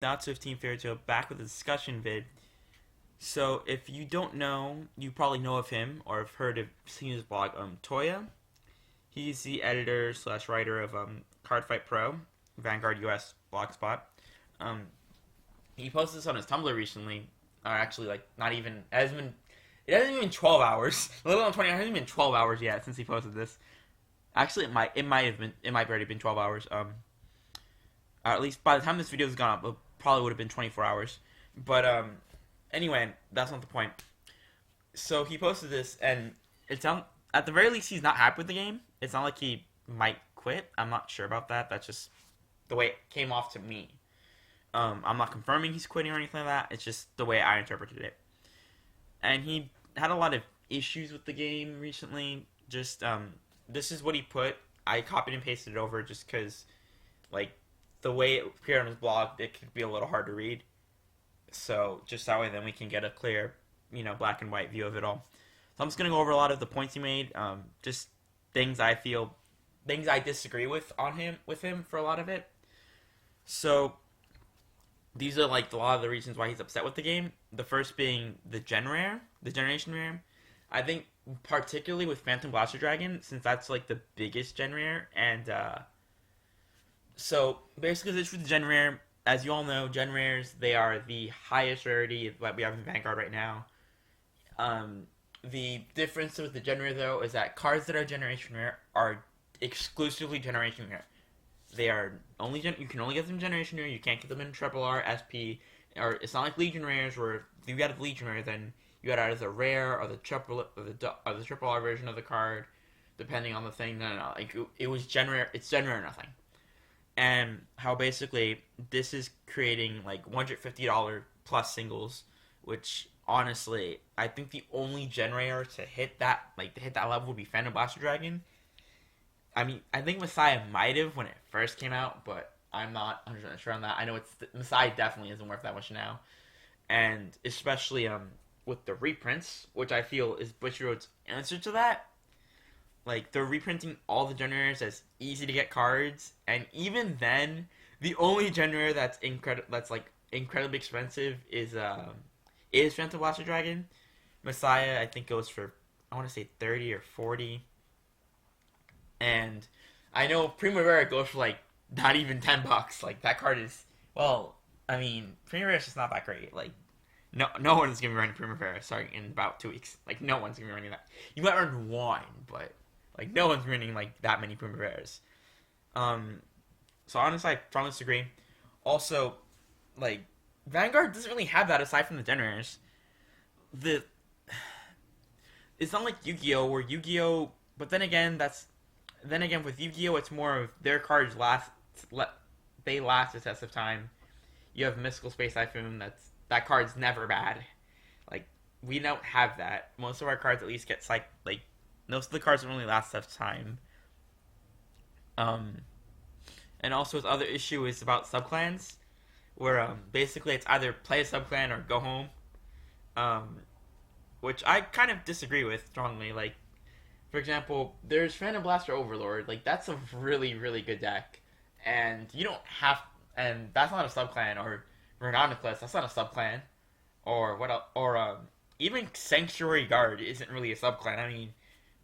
Natsu of Team FTNatsu back with a discussion vid. So if you don't know, you probably know of him or have heard of seen his blog. Touya. He's the editor slash writer of Cardfight Pro, Vanguard US blogspot. Um, he posted this on his Tumblr recently. Or actually, like not even it hasn't even been 12 hours. A little on 20. It hasn't even been 12 hours yet since he posted this. Actually, it might have already been 12 hours. Or at least by the time this video has gone up, it probably would have been 24 hours. But anyway, that's not the point. So he posted this, and it sounds at the very least he's not happy with the game. It's not like he might quit. I'm not sure about that. That's just the way it came off to me. I'm not confirming he's quitting or anything like that. It's just the way I interpreted it. And he had a lot of issues with the game recently. Just this is what he put. I copied and pasted it over just because, like, the way it appeared on his blog, it could be a little hard to read. So just that way, then we can get a clear, black and white view of it all. So I'm just gonna go over a lot of the points he made. Just things I disagree with him for a lot of it. So these are like a lot of the reasons why he's upset with the game. The first being the generation rare. I think particularly with Phantom Blaster Dragon, since that's like the biggest gen rare, and so basically this for the gen rare. As you all know, gen rares, they are the highest rarity that we have in Vanguard right now. The difference with the gen rare though is that cards that are generation rare are exclusively generation rare. They are you can only get them generation rare. You can't get them in triple R, SP, or it's not like Legion rares where if you got a Legion rare, then you got either the rare or the triple R version of the card, depending on the thing. No. Like it was gen rare. It's gen rare nothing. And how basically this is creating like $150 plus singles, which honestly I think the only gen rare to hit that level would be Phantom Blaster Dragon. I mean, I think Messiah might have when it first came out, but I'm not 100% sure on that. I know Messiah definitely isn't worth that much now, and especially with the reprints, which I feel is Bushiroad's answer to that. Like, they're reprinting all the gen rares as easy to get cards, and even then, the only gen rare that's incredibly expensive is Phantom Blaster Dragon. Messiah, I think, goes for, I want to say 30 or 40. And I know Primavera goes for, like, not even $10. Like, that card is, well, I mean, Primavera is just not that great. Like, no one is going to be running Primavera starting in about 2 weeks. Like, no one's going to be running that. You might run one, but like, no one's running, like, that many Primaveras. So, honestly, I strongly disagree. Also, like, Vanguard doesn't really have that aside from the gen rares. It's not like Yu-Gi-Oh! Where Yu-Gi-Oh! But then again, with Yu-Gi-Oh! It's more of their cards last a test of time. You have Mystical Space Typhoon, that card's never bad. Like, we don't have that. Most of our cards at least get most of the cards don't really last enough time. And also his other issue is about subclans, where basically it's either play a subclan or go home. Which I kind of disagree with strongly. Like, for example, there's Phantom Blaster Overlord. Like, that's a really, really good deck. And you don't have, and that's not a subclan, or Renonoclus, that's not a subclan. Or what else? Or even Sanctuary Guard isn't really a subclan. I mean,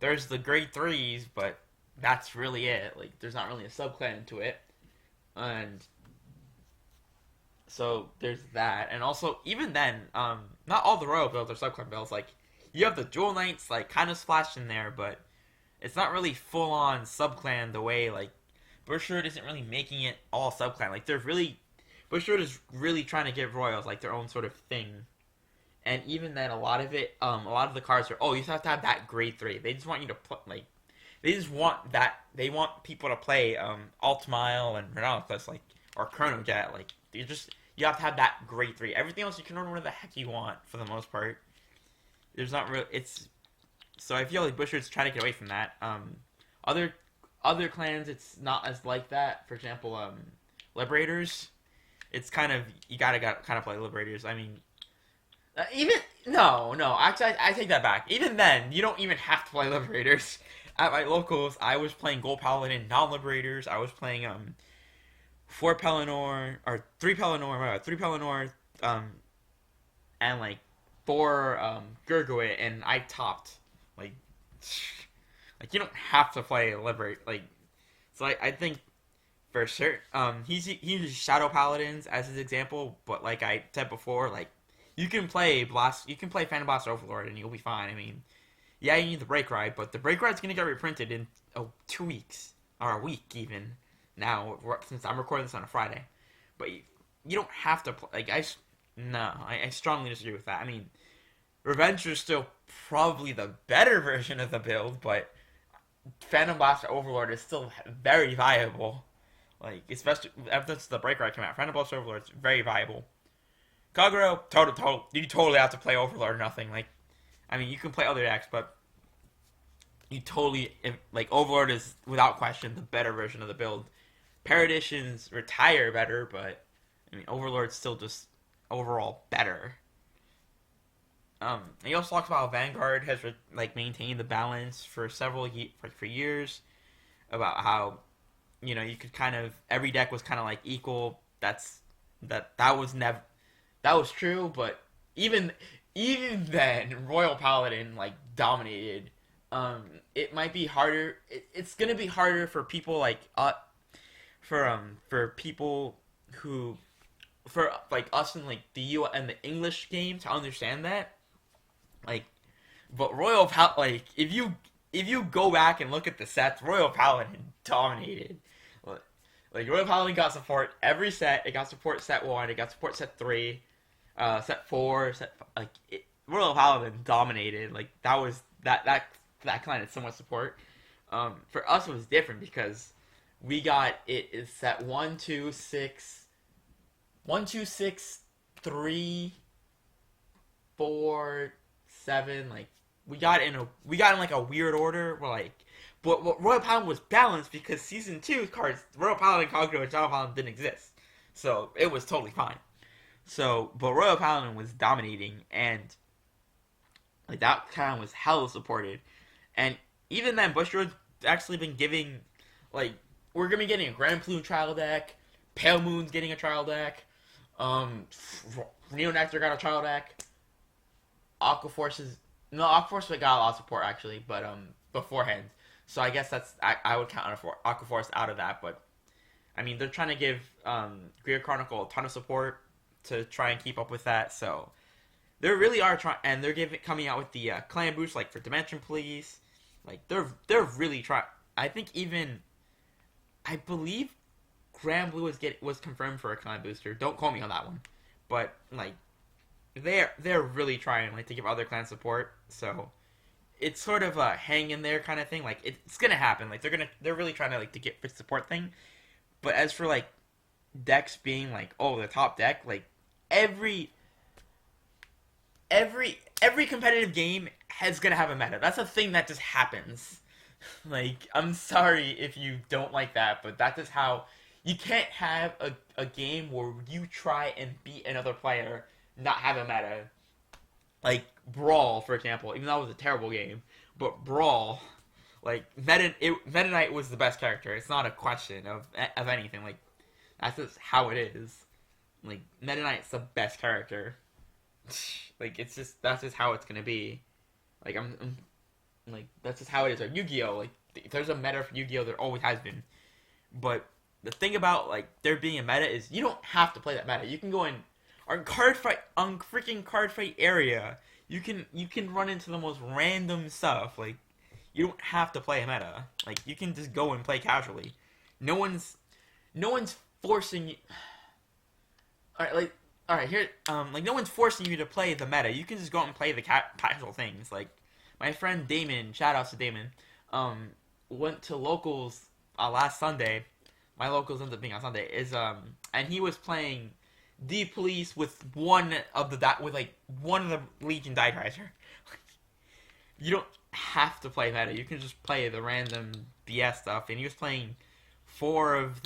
there's the grade 3s, but that's really it. Like, there's not really a subclan to it. And so there's that. And also, even then, not all the royal builds are subclan builds. Like, you have the Jewel Knights, like, kind of splashed in there, but it's not really full-on subclan the way, like, Bushiroad isn't really making it all subclan. Like, Bushiroad is really trying to give royals, like, their own sort of thing. And even then, a lot of the cards are, you have to have that grade 3. They just want you to play, like, they want people to play, Altmile and Renonoclus, like, or Chronojet, like, you have to have that grade 3. Everything else you can run whatever the heck you want, for the most part. There's not really, so I feel like Bushiroad's trying to get away from that. Other clans, it's not as like that. For example, Liberators, it's kind of, you gotta kind of play Liberators. I mean, actually, I take that back. Even then, you don't even have to play Liberators. At my locals, I was playing Gold Paladin, non-Liberators. I was playing 4 Pelennor or 3 Pelennor, 3 Pelennor, um, and like 4 Gurguit, and I topped. Like, like you don't have to play Liberate. Like, so I think for sure, he uses Shadow Paladins as his example, but like I said before, like you can play Phantom Blast Overlord, and you'll be fine. I mean, yeah, you need the Break Ride, but the Break Ride's gonna get reprinted in 2 weeks or a week even. Now, since I'm recording this on a Friday, but you don't have to play. Like I strongly disagree with that. I mean, Revenge is still probably the better version of the build, but Phantom Blast Overlord is still very viable. Like, especially ever since the Break Ride came out, Phantom Blast Overlord is very viable. Kagero, you totally have to play Overlord or nothing. Like, I mean, you can play other decks, but you totally, like, Overlord is, without question, the better version of the build. Paraditions retire better, but, I mean, Overlord's still just overall better. He also talks about how Vanguard has, like, maintained the balance for for years, about how, you could kind of, every deck was kind of, like, equal. That was never, that was true, but even then, Royal Paladin like dominated. It might be harder. It's gonna be harder for people like for people who for like us in like the U and the English game to understand that. Like, but like if you go back and look at the sets, Royal Paladin dominated. Like Royal Paladin got support every set. It got support set 1. It got support set 3. Set 4, Royal Paladin dominated. Like that kind of somewhat support. For us, it was different because we got it is set 1, 2, 6, 1, 2, 6, 3, 4, 7. Like we got in like a weird order. We're like, but Royal Paladin was balanced because season 2 cards Royal Paladin, Kagero, and Shadow Paladin didn't exist, so it was totally fine. So, but Royal Paladin was dominating, and like that kind of was hella supported. And even then, Bushiroad's actually been giving, like, we're gonna be getting a Grand Plume trial deck. Pale Moon's getting a trial deck. Neonectar got a trial deck. Aquaforce got a lot of support actually, but beforehand. So I guess I would count Aquaforce out of that, but I mean they're trying to give Greer Chronicle a ton of support to try and keep up with that. So they really are trying, and they're coming out with the clan boost like for Dimension Police. Like they're really trying. I think I believe Grand Blue was confirmed for a clan booster. Don't quote me on that one, but like they're really trying like to give other clans support. So it's sort of a hang in there kind of thing. Like it's gonna happen. Like they're really trying to like to get the support thing. But as for like decks being like the top deck, like every competitive game is gonna have a meta. That's a thing that just happens. Like, I'm sorry if you don't like that, but that's just how you can't have a game where you try and beat another player not have a meta. Like Brawl, for example, even though it was a terrible game, but Brawl, like Meta Knight was the best character. It's not a question of anything. Like that's just how it is. Like Meta Knight's the best character. Like that's just how it's gonna be. Like I'm like that's just how it is. Or Yu-Gi-Oh! Like if there's a meta for Yu-Gi-Oh! There always has been. But the thing about like there being a meta is you don't have to play that meta. You can go in on freaking Cardfight Area. You can run into the most random stuff. Like you don't have to play a meta. Like you can just go and play casually. No one's forcing you. All right, here, like, no one's forcing you to play the meta. You can just go out and play the casual things. Like, my friend Damon, shout outs to Damon, went to locals, last Sunday. My locals ended up being on Sunday, and he was playing D-Police with one of the Legion Diecrasher. You don't have to play meta. You can just play the random BS stuff, and he was playing 4 of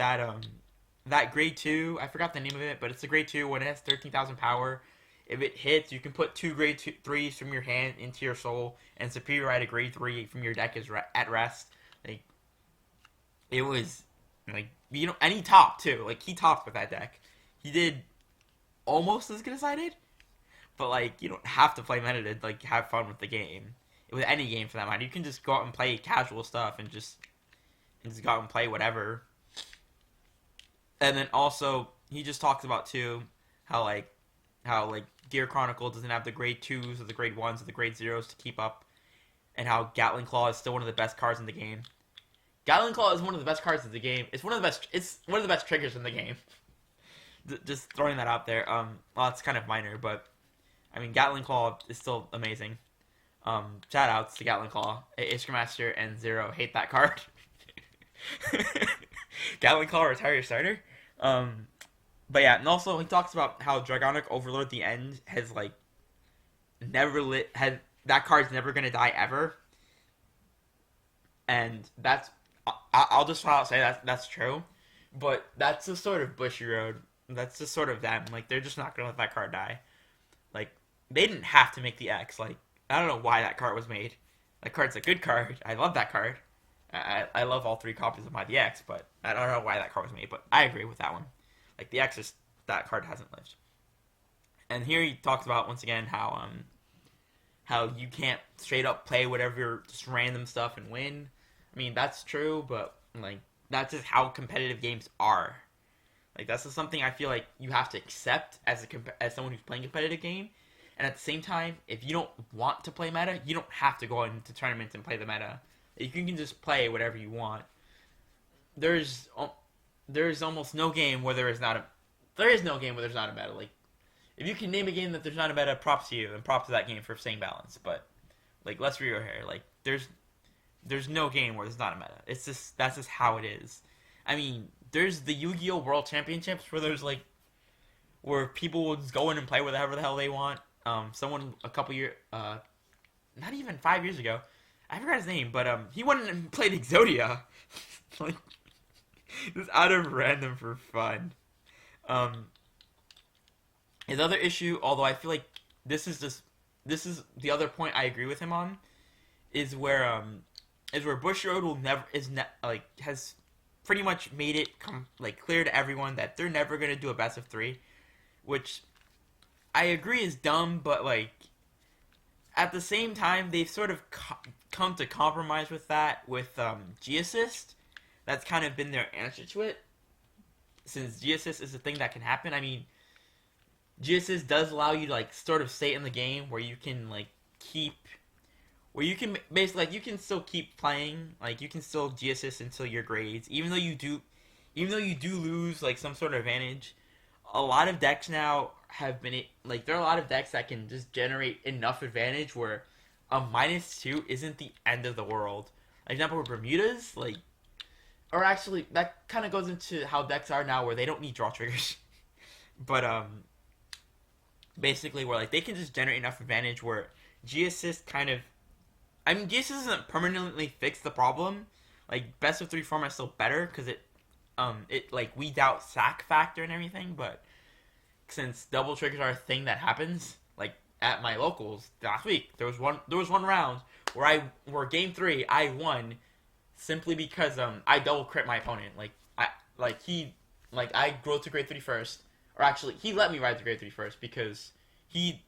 that grade 2, I forgot the name of it, but it's a grade 2 when it has 13,000 power. If it hits, you can put 2 grade 3s from your hand into your soul and superiorize a grade 3 from your deck at rest. Like, it was Like, and he topped too. Like, he topped with that deck. He did almost as good as I did. But like, you don't have to play meta to like have fun with the game. With any game for that matter, you can just go out and play casual stuff and just go out and play whatever. And then also, he just talks about too how Gear Chronicle doesn't have the grade 2s or the grade 1s or the grade 0s to keep up, and how Gatling Claw is still one of the best cards in the game. Gatling Claw is one of the best cards in the game. It's one of the best triggers in the game. Just throwing that out there. Well, it's kind of minor, but I mean, Gatling Claw is still amazing. Shout outs to Gatling Claw. Ascriptmaster and Zero hate that card. Gatling Claw, retire your starter. But yeah, and also he talks about how Dragonic Overlord at the end has like that card's never gonna die ever, and I'll just flat out say that's true, but that's just sort of Bushiroad. That's just sort of them. Like, they're just not gonna let that card die. Like, they didn't have to make the X. Like, I don't know why that card was made. That card's a good card. I love that card. I love all 3 copies of my DX, but I don't know why that card was made, but I agree with that one. Like, the X is, that card hasn't lived. And here he talks about, once again, how you can't straight up play whatever, just random stuff and win. I mean, that's true, but, like, that's just how competitive games are. Like, that's just something I feel like you have to accept as someone who's playing a competitive game. And at the same time, if you don't want to play meta, you don't have to go into tournaments and play the meta. You can just play whatever you want. There's almost no game where there is no game where there's not a meta. Like, if you can name a game that there's not a meta, props to you, and props to that game for staying balanced. But, like, let's be real here. Like, there's no game where there's not a meta. That's just how it is. I mean, there's the Yu-Gi-Oh! World Championships where people will just go in and play whatever the hell they want. Someone a couple years, not even 5 years ago, I forgot his name, but he went in and played Exodia. Like, just out of random for fun. His other issue, although I feel like this is the other point I agree with him on, is where Bushiroad has pretty much made it clear to everyone that they're never gonna do a best of 3, which I agree is dumb, but like at the same time they've sort of come to compromise with that with G-Assist. That's kind of been their answer to it, since G-Assist is a thing that can happen. I mean, G-Assist does allow you to like sort of stay in the game where you can basically, like, you can still keep playing, like, you can still G-Assist until your grades, even though you do lose, like, some sort of advantage. A lot of decks now have been, like, there are a lot of decks that can just generate enough advantage where a -2 isn't the end of the world. Like, example, with Bermudas, like, or actually, that kind of goes into how decks are now, where they don't need draw triggers. But, basically, where, like, they can just generate enough advantage where G-Assist kind of, I mean, G-Assist doesn't permanently fix the problem. Like, best of 3 format is still better, because it like, weeds out sack factor and everything, but since double triggers are a thing that happens, like, at my locals last week, there was one round where game 3, I won, simply because, I double crit my opponent. I rode to grade 3 first, or actually, he let me ride to grade 3 first, because he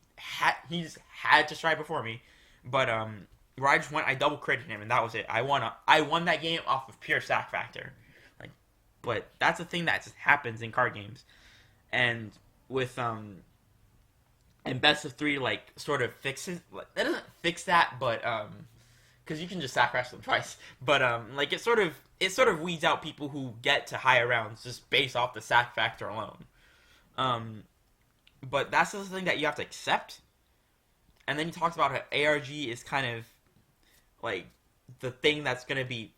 just had to strike before me, but, where I just went, I double critted him, and that was it. I won that game off of pure sack factor. Like, but that's a thing that just happens in card games, and with and best of 3 like sort of fixes, like, that doesn't fix that, but because you can just sack them twice, but like it sort of weeds out people who get to higher rounds just based off the sack factor alone. But that's the thing that you have to accept. And then he talks about how ARG is kind of like the thing that's going to be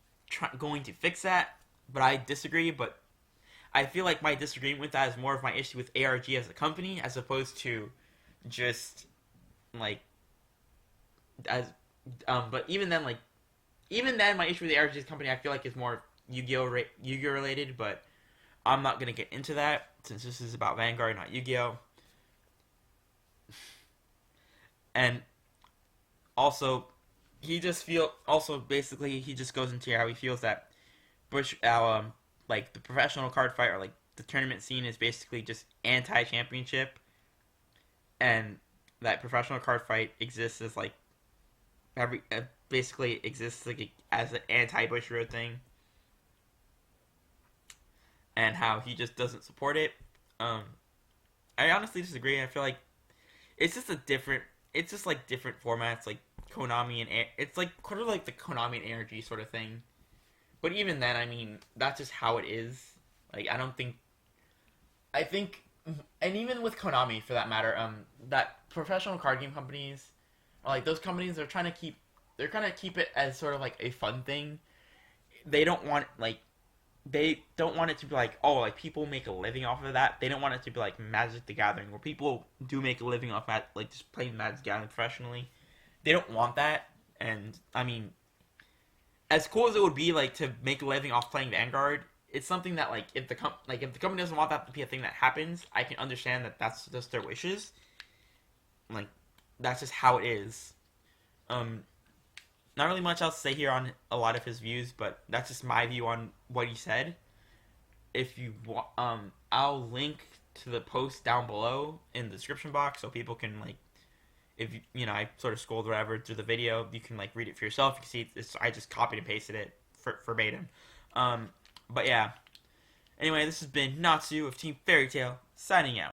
going to fix that, but I disagree. But I feel like my disagreement with that is more of my issue with ARG as a company, as opposed to just like but even then, my issue with the ARG as a company, I feel like is more Yu-Gi-Oh related. But I'm not going to get into that, since this is about Vanguard, not Yu-Gi-Oh. And also, basically he just goes into how he feels that like the professional card fight or like the tournament scene is basically just anti-championship, and that professional card fight exists as like basically exists like as an anti-Bushiroad thing, and how he just doesn't support it. Um, I honestly disagree. I feel like it's just a different. It's just like different formats, like Konami and it's like kind of like the Konami and Energy sort of thing. But even then, I mean, that's just how it is. Like, I don't think. I think, and even with Konami for that matter, that professional card game companies, or like those companies, are trying to keep. They're trying to keep it as sort of like a fun thing. They don't want like they don't want it to be like, oh, like people make a living off of that. They don't want it to be like Magic the Gathering, where people do make a living off that, like just playing Magic the Gathering professionally. They don't want that, and I mean, as cool as it would be, like to make a living off playing Vanguard, it's something that like if the company doesn't want that to be a thing that happens, I can understand that that's just their wishes. Like that's just how it is. Not really much else to say here on a lot of his views, but that's just my view on what he said. If you want, I'll link to the post down below in the description box so people can like, if you know, I sort of scrolled whatever through the video, you can like read it for yourself. You can see it's, I just copied and pasted it verbatim. But yeah. Anyway, this has been Natsu of Team Fairy Tail signing out.